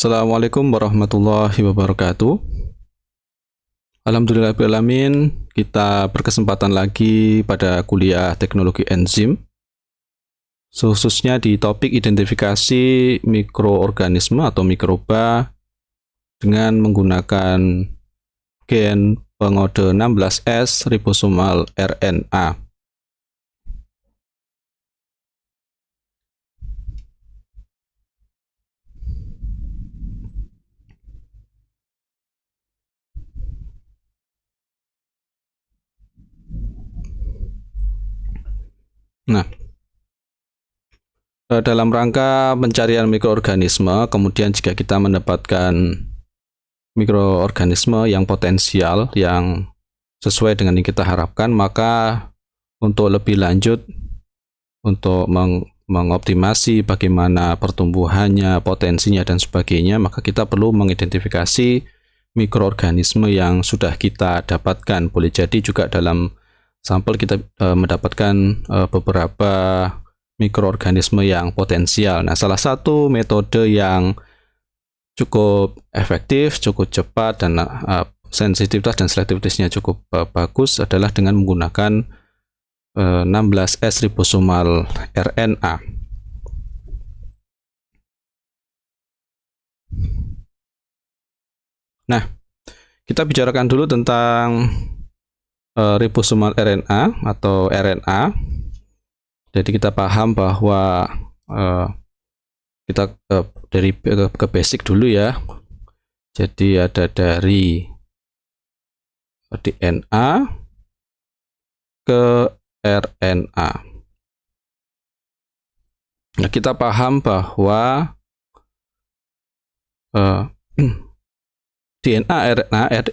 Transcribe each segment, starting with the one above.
Assalamualaikum warahmatullahi wabarakatuh. Alhamdulillahirrahmanirrahim, kita berkesempatan lagi pada kuliah teknologi enzim, khususnya di topik identifikasi mikroorganisme atau mikroba dengan menggunakan gen pengode 16S ribosomal RNA. Nah, dalam rangka pencarian mikroorganisme, kemudian jika kita mendapatkan mikroorganisme yang potensial, yang sesuai dengan yang kita harapkan, maka untuk lebih lanjut, untuk mengoptimasi bagaimana pertumbuhannya, potensinya, dan sebagainya, maka kita perlu mengidentifikasi mikroorganisme yang sudah kita dapatkan. Boleh jadi juga dalam sampel kita mendapatkan beberapa mikroorganisme yang potensial. Nah, salah satu metode yang cukup efektif, cukup cepat, dan sensitivitas dan selektivitasnya cukup bagus adalah dengan menggunakan 16S ribosomal RNA. Nah, kita bicarakan dulu tentang ribosomal RNA atau RNA. Jadi kita paham bahwa kita dari ke basic dulu ya. Jadi ada dari DNA ke RNA. Nah, kita paham bahwa DNA,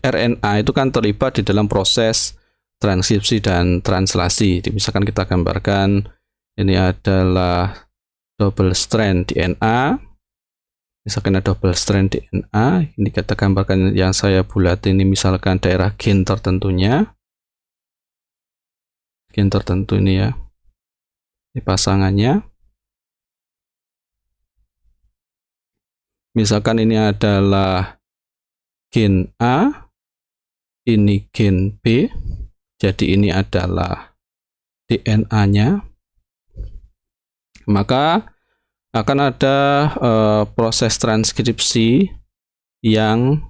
RNA itu kan terlibat di dalam proses transkripsi dan translasi. Misalkan kita gambarkan ini adalah double strand DNA. Misalkan ada double strand DNA, ini kita gambarkan yang saya bulat ini misalkan daerah gen tertentunya. Gen tertentu ini ya. Ini pasangannya. Misalkan ini adalah gen A, ini gen B. Jadi ini adalah DNA-nya. Maka akan ada proses transkripsi yang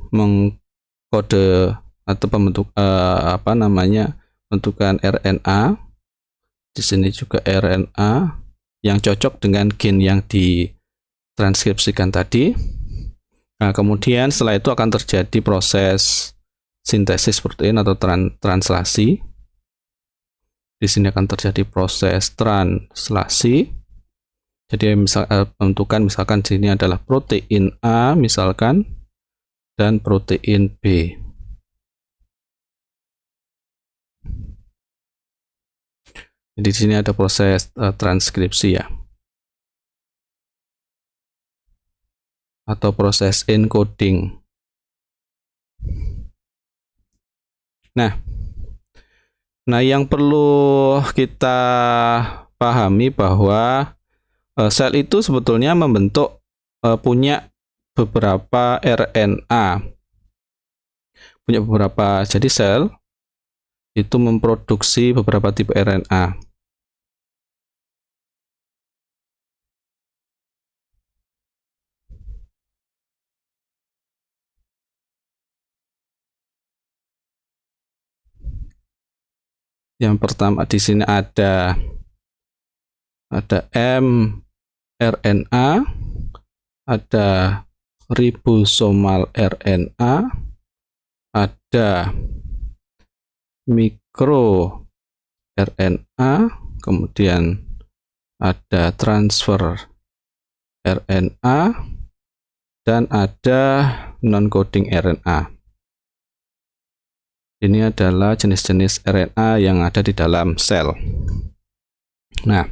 mengkode atau pembentukan RNA. Di sini juga RNA yang cocok dengan gen yang ditranskripsikan tadi. Nah, kemudian setelah itu akan terjadi proses sintesis protein atau translasi. Di sini akan terjadi proses translasi. Jadi pembentukan misalkan di sini adalah protein A misalkan dan protein B. Jadi di sini ada proses transkripsi ya. Atau proses encoding. Nah, yang perlu kita pahami bahwa sel itu sebetulnya membentuk punya beberapa RNA. Punya beberapa, jadi sel itu memproduksi beberapa tipe RNA. Yang pertama di sini ada mRNA, ada ribosomal RNA, ada mikro RNA, kemudian ada transfer RNA, dan ada non-coding RNA. Ini adalah jenis-jenis RNA yang ada di dalam sel. Nah,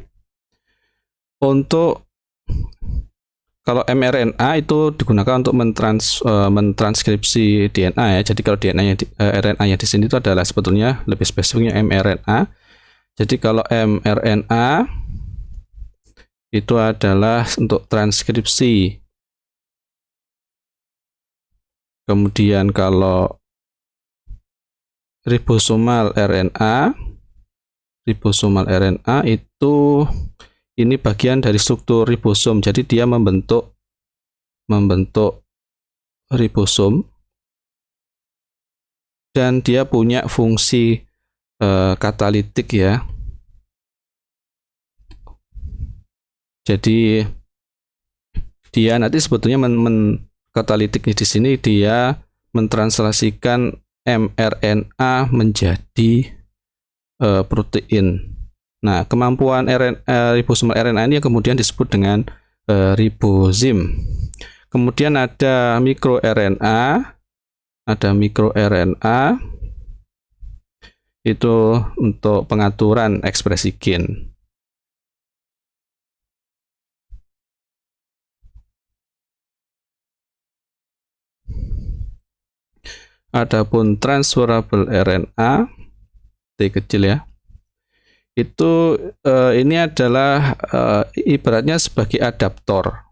kalau mRNA itu digunakan untuk mentranskripsi DNA ya. Jadi kalau RNA-nya di sini itu adalah sebetulnya lebih spesifiknya mRNA. Jadi kalau mRNA itu adalah untuk transkripsi. Kemudian kalau ribosomal RNA itu ini bagian dari struktur ribosom. Jadi dia membentuk ribosom dan dia punya fungsi katalitik ya. Jadi dia nanti sebetulnya katalitik di sini dia mentranslasikan mRNA menjadi protein. Nah, kemampuan ribosomal RNA ini kemudian disebut dengan ribozim. Kemudian ada mikroRNA, itu untuk pengaturan ekspresi gen. Adapun transferable RNA, T kecil ya, itu ini adalah ibaratnya sebagai adaptor.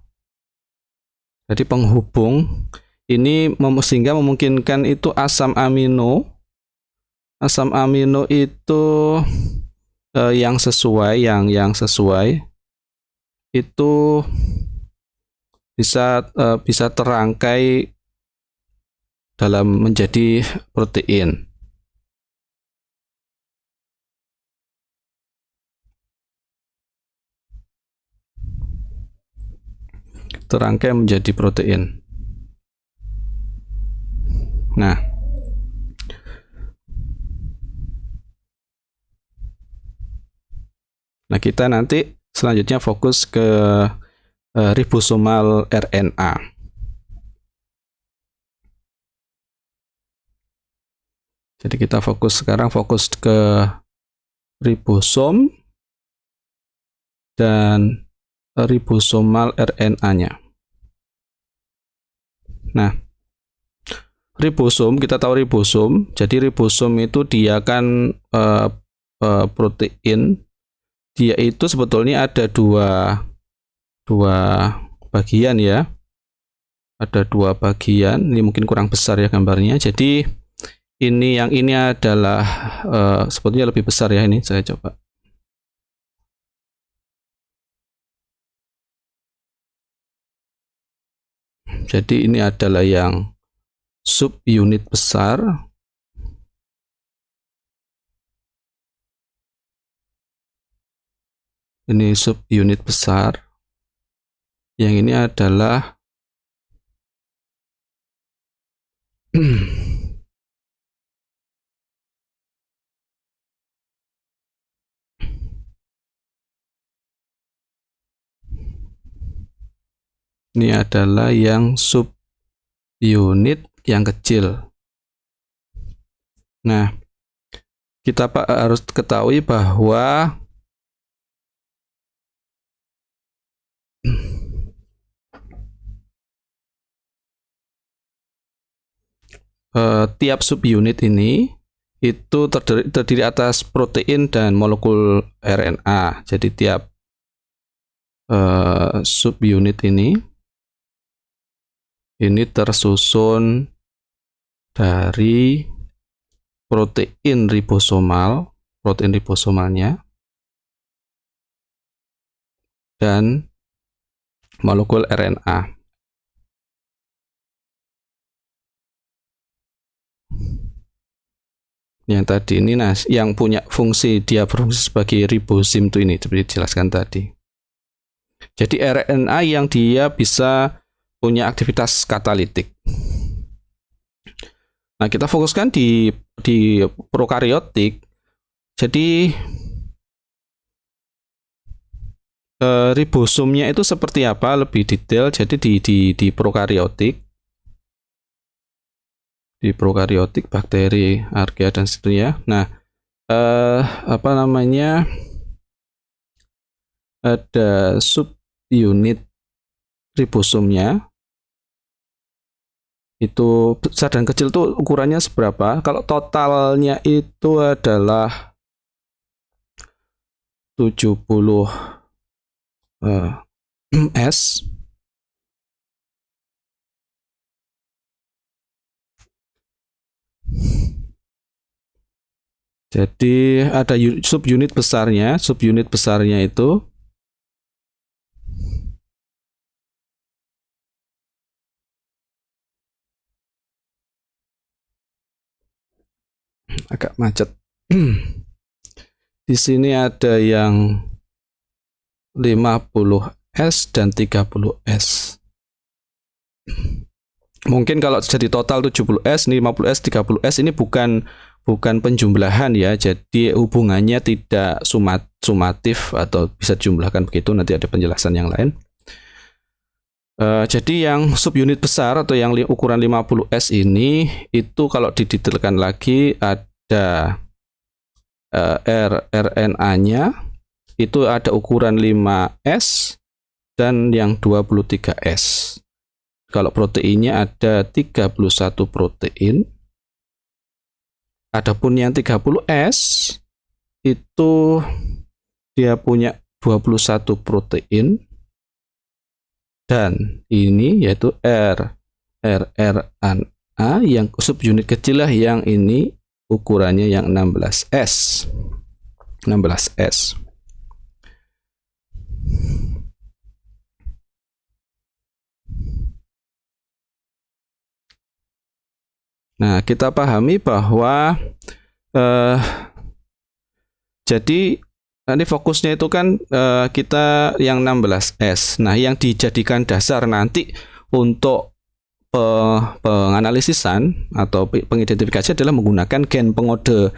Jadi penghubung ini sehingga memungkinkan itu asam amino itu yang sesuai itu bisa terangkai dalam menjadi protein. Terangkai menjadi protein. Nah, kita nanti selanjutnya fokus ke ribosomal RNA. Jadi kita sekarang fokus ke ribosom dan ribosomal RNA-nya. Nah, ribosom, kita tahu ribosom. Jadi ribosom itu dia kan protein. Dia itu sebetulnya ada dua bagian ya. Ada dua bagian. Ini mungkin kurang besar ya gambarnya. Jadi yang ini adalah sebetulnya lebih besar ya, ini saya coba. Jadi ini adalah yang subunit besar. Ini subunit besar. Yang ini adalah ini adalah yang subunit yang kecil. Nah, kita harus ketahui bahwa tiap subunit ini itu terdiri atas protein dan molekul RNA. Jadi tiap subunit ini tersusun dari protein ribosomalnya dan molekul RNA. Yang tadi ini, nah, yang punya fungsi, dia berfungsi sebagai ribozim itu ini seperti dijelaskan tadi. Jadi RNA yang dia bisa punya aktivitas katalitik. Nah, kita fokuskan di prokariotik. Jadi ribosomnya itu seperti apa lebih detail. Jadi di prokariotik, bakteri, archaea dan seterusnya. Nah, ada subunit ribosomnya. Itu besar dan kecil tuh ukurannya seberapa? Kalau totalnya itu adalah 70 S. Jadi ada subunit besarnya itu agak macet. Di sini ada yang 50S dan 30S. Mungkin kalau jadi total 70S, 50S, 30S ini bukan penjumlahan ya. Jadi hubungannya tidak sumatif atau bisa dijumlahkan begitu, nanti ada penjelasan yang lain. Jadi yang subunit besar atau yang ukuran 50S ini itu kalau didetailkan lagi ada RNA-nya itu ada ukuran 5S dan yang 23S. Kalau proteinnya ada 31 protein. Adapun yang 30S itu dia punya 21 protein dan ini yaitu RNA yang subunit kecil lah, yang ini ukurannya yang 16S. 16S. Nah, kita pahami bahwa jadi nanti fokusnya itu kan kita yang 16S. Nah, yang dijadikan dasar nanti untuk penganalisisan atau pengidentifikasi adalah menggunakan gen pengode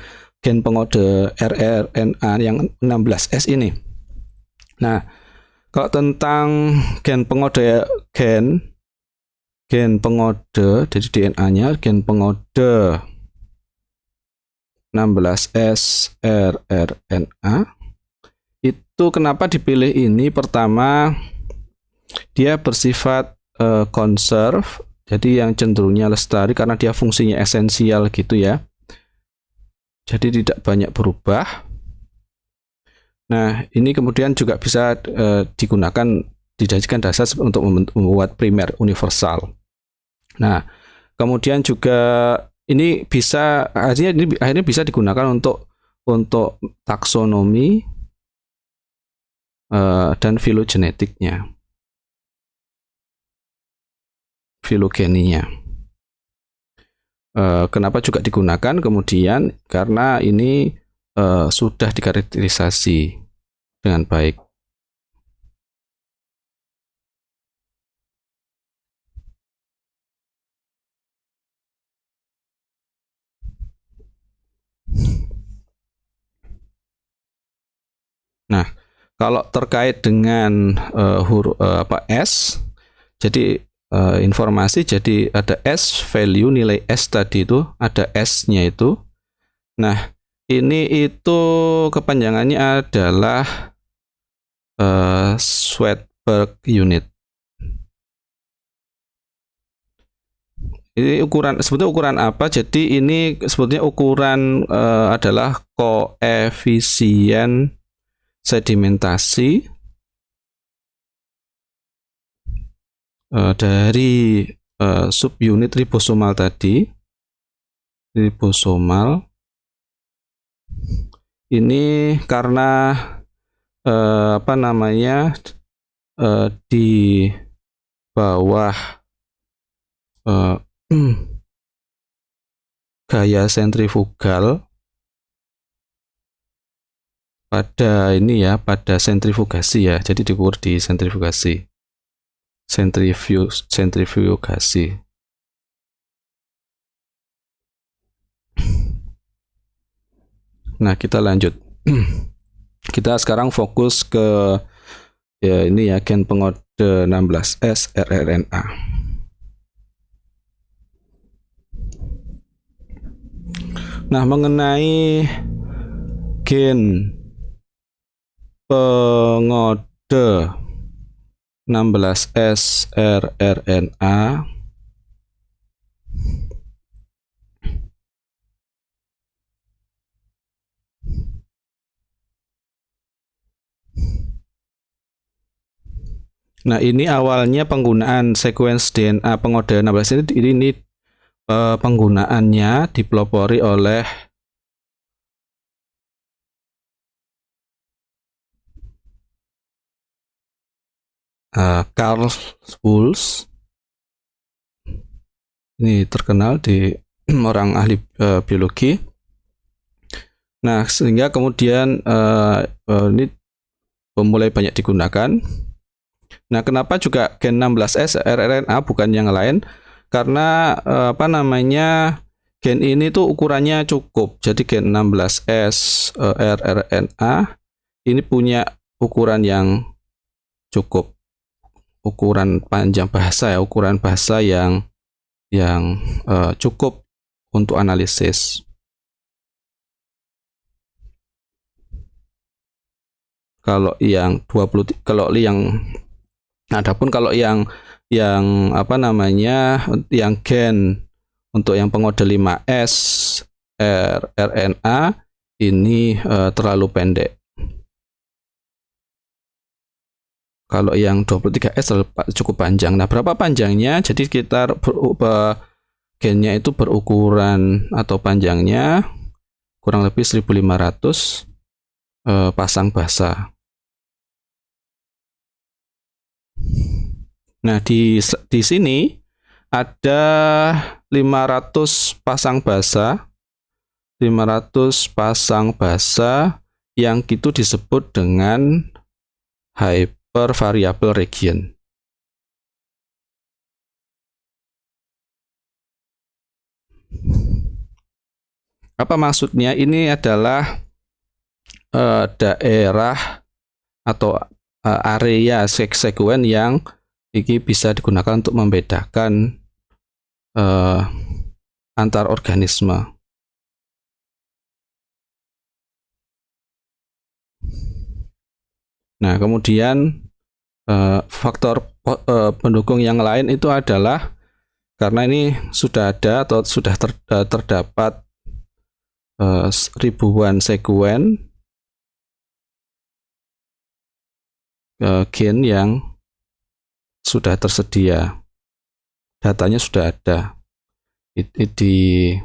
rRNA yang 16S ini. Nah, kalau tentang gen pengode dari DNA-nya, gen pengode 16S rRNA itu kenapa dipilih ini? Pertama, dia bersifat conserve, jadi yang cenderungnya lestari karena dia fungsinya esensial gitu ya. Jadi tidak banyak berubah. Nah, ini kemudian juga bisa dijadikan dasar untuk membuat primer universal. Nah, kemudian juga ini bisa akhirnya bisa digunakan untuk taksonomi dan filogenetiknya, filogeninya. Kenapa juga digunakan kemudian? Karena ini sudah dikarakterisasi dengan baik. Nah, kalau terkait dengan S, jadi informasi, jadi ada S value, nilai S tadi itu ada S-nya itu. Nah, ini itu kepanjangannya adalah Svedberg unit. Ini sebetulnya ukuran apa? Jadi ini sebetulnya ukuran adalah koefisien sedimentasi dari subunit ribosomal tadi. Ribosomal ini karena di bawah gaya sentrifugal pada sentrifugasi ya. Jadi diukur di sentrifugasi. Sentrifugasi. Nah, kita lanjut. Kita sekarang fokus ke ini ya, gen pengode 16S rRNA. Nah, mengenai gen pengode 16S rRNA Nah, ini awalnya penggunaan sequence DNA pengode 16 ini penggunaannya dipelopori oleh Carl Schulz. Ini terkenal di orang ahli biologi. Nah, sehingga kemudian ini mulai banyak digunakan. Nah, kenapa juga gen 16S rRNA bukan yang lain? Karena gen ini tuh ukurannya cukup. Jadi gen 16S rRNA ini punya ukuran yang cukup, ukuran panjang bahasa ya, ukuran bahasa yang cukup untuk analisis. Kalau yang 20, kalau yang adapun kalau yang yang gen untuk yang pengode 5S rRNA ini terlalu pendek. Kalau yang 23S cukup panjang. Nah, berapa panjangnya? Jadi sekitar gennya itu berukuran atau panjangnya kurang lebih 1500 pasang basa. Nah, di sini ada 500 pasang basa. 500 pasang basa yang itu disebut dengan hypervariable region. Apa maksudnya? Ini adalah daerah atau area sekuen yang ini bisa digunakan untuk membedakan antar organisme. Nah, kemudian faktor pendukung yang lain itu adalah karena ini sudah ada atau sudah terdapat ribuan sekuen gen yang sudah tersedia, datanya sudah ada di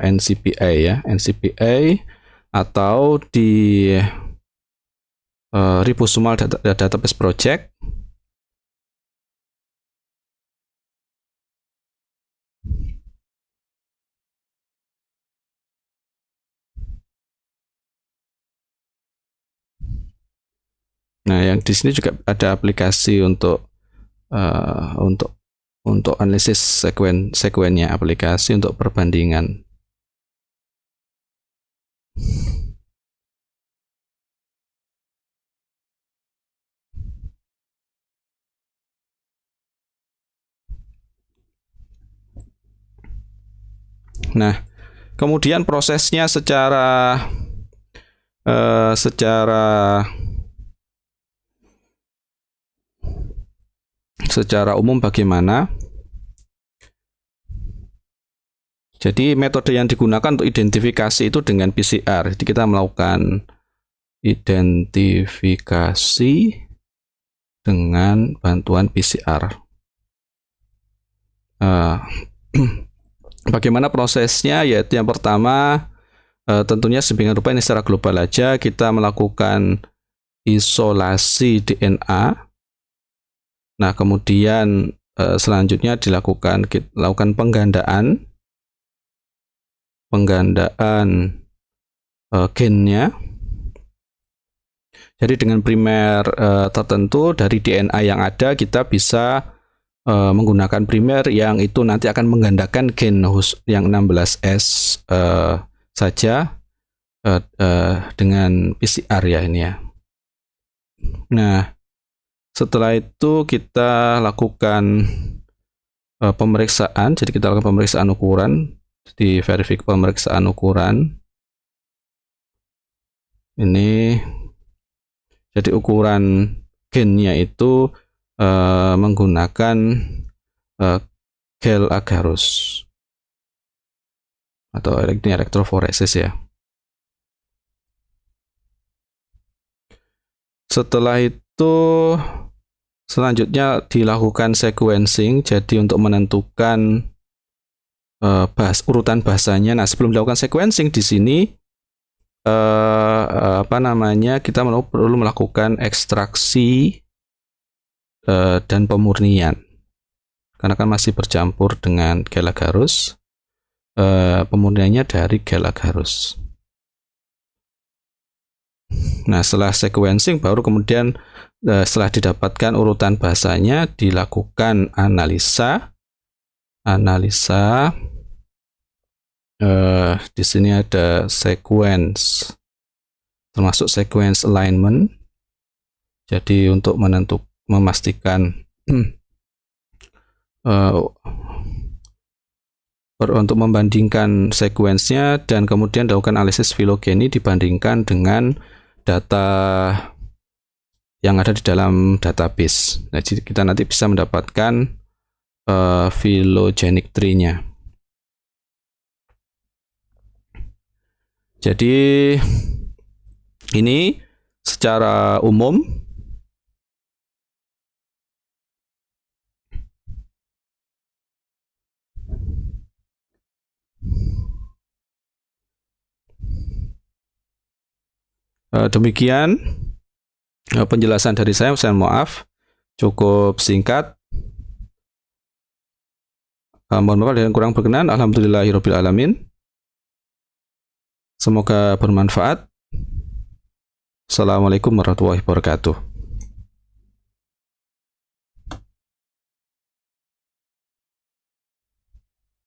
NCBI ya, NCBI atau di Ribosomal Database Project. Nah, yang di sini juga ada aplikasi untuk analisis sekuennya, aplikasi untuk perbandingan. Nah, kemudian prosesnya secara umum bagaimana? Jadi metode yang digunakan untuk identifikasi itu dengan PCR. Jadi kita melakukan identifikasi dengan bantuan PCR. Bagaimana prosesnya? Yaitu yang pertama, tentunya sedemikian rupa ini secara global aja, kita melakukan isolasi DNA. Nah, kemudian selanjutnya dilakukan penggandaan gennya. Jadi dengan primer tertentu dari DNA yang ada, kita bisa menggunakan primer yang itu nanti akan menggandakan gen yang 16S saja dengan PCR ya ini ya. Nah, setelah itu kita lakukan pemeriksaan. Jadi kita lakukan pemeriksaan ukuran, di verifik pemeriksaan ukuran. Ini jadi ukuran gennya itu menggunakan gel agarus atau elektroforesis ya. Setelah itu itu selanjutnya dilakukan sequencing. Jadi untuk menentukan urutan bahasanya. Nah, sebelum dilakukan sequencing di sini kita perlu melakukan ekstraksi dan pemurnian. Karena kan masih bercampur dengan Gelagarus. Pemurniannya dari Gelagarus. Nah, setelah sequencing baru kemudian setelah didapatkan urutan bahasanya dilakukan analisa. Di sini ada sequence, termasuk sequence alignment. Jadi untuk memastikan untuk membandingkan sequence-nya dan kemudian dilakukan analisis filogeni dibandingkan dengan data yang ada di dalam database. Nah, jadi kita nanti bisa mendapatkan phylogenetic tree-nya. Jadi ini secara umum demikian penjelasan dari saya maaf cukup singkat. Mohon maaf dengan kurang berkenan. Alhamdulillahirabbil alamin. Semoga bermanfaat. Assalamualaikum warahmatullahi wabarakatuh.